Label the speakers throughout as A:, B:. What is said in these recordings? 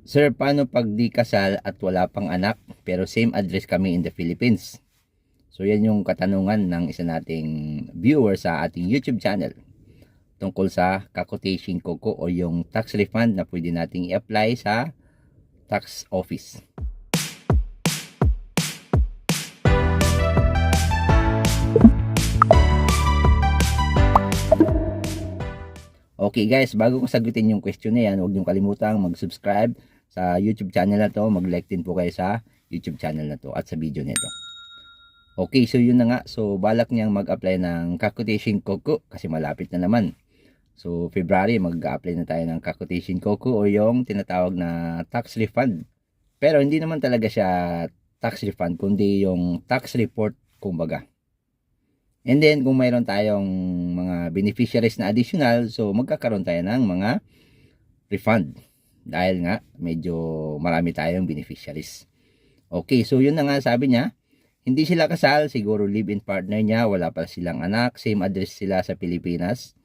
A: Sir, paano pag di kasal at wala pang anak pero same address kami in the Philippines? So yan yung katanungan ng isa nating viewer sa ating YouTube channel tungkol sa Kakotation Koko o yung tax refund na pwede nating i-apply sa tax office. Okay guys, bago ko sagutin yung question na yan, huwag niyong kalimutang mag-subscribe sa YouTube channel na to. Mag-like din po kayo sa YouTube channel na to at sa video nito. Okay, so yun na nga. So balak niyang mag-apply ng Kakotation Koko kasi malapit na naman. So February mag-apply na tayo ng Kakotation Koko o yung tinatawag na tax refund. Pero hindi naman talaga siya tax refund kundi yung tax report kumbaga. And then kung mayroon tayong mga beneficiaries na additional, so magkakaroon tayo ng mga refund. Dahil nga medyo marami tayong beneficiaries. Okay, so yun na nga sabi niya. Hindi sila kasal, siguro live-in partner niya, wala pa silang anak, same address sila sa Pilipinas.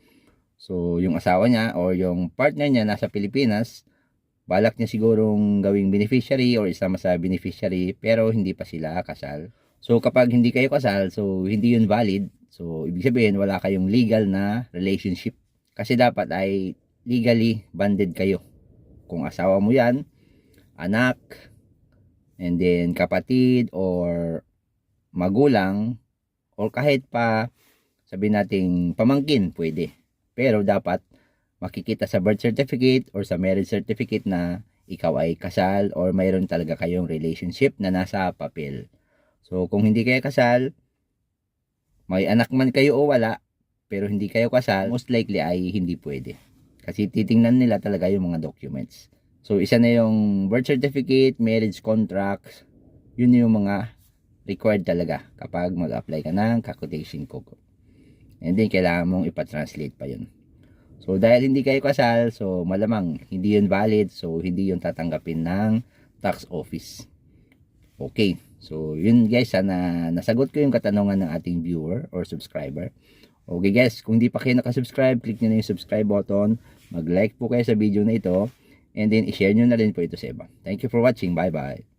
A: So yung asawa niya or yung partner niya nasa Pilipinas, balak niya sigurong gawing beneficiary or isama sa beneficiary pero hindi pa sila kasal. So kapag hindi kayo kasal, so hindi yun valid. So ibig sabihin wala kayong legal na relationship. Kasi dapat ay legally bonded kayo. Kung asawa mo yan, anak, and then kapatid or magulang, or kahit pa sabihin nating pamangkin, pwede. Pero dapat makikita sa birth certificate or sa marriage certificate na ikaw ay kasal or mayroon talaga kayong relationship na nasa papel. So kung hindi kayo kasal, may anak man kayo o wala, pero hindi kayo kasal, most likely ay hindi pwede. Kasi titingnan nila talaga yung mga documents. So isa na yung birth certificate, marriage contracts, yun yung mga required talaga kapag mag-apply ka ng Kakotation Koko. And then kailangan mong ipa-translate pa yun. So dahil hindi kayo kasal, so malamang hindi yun valid, so hindi yun tatanggapin ng tax office. Okay, so yun guys, sana nasagot ko yung katanungan ng ating viewer or subscriber. Okay guys, kung di pa kayo nakasubscribe, click nyo na yung subscribe button, mag-like po kayo sa video na ito, and then i-share nyo na rin po ito sa iba. Thank you for watching, bye bye.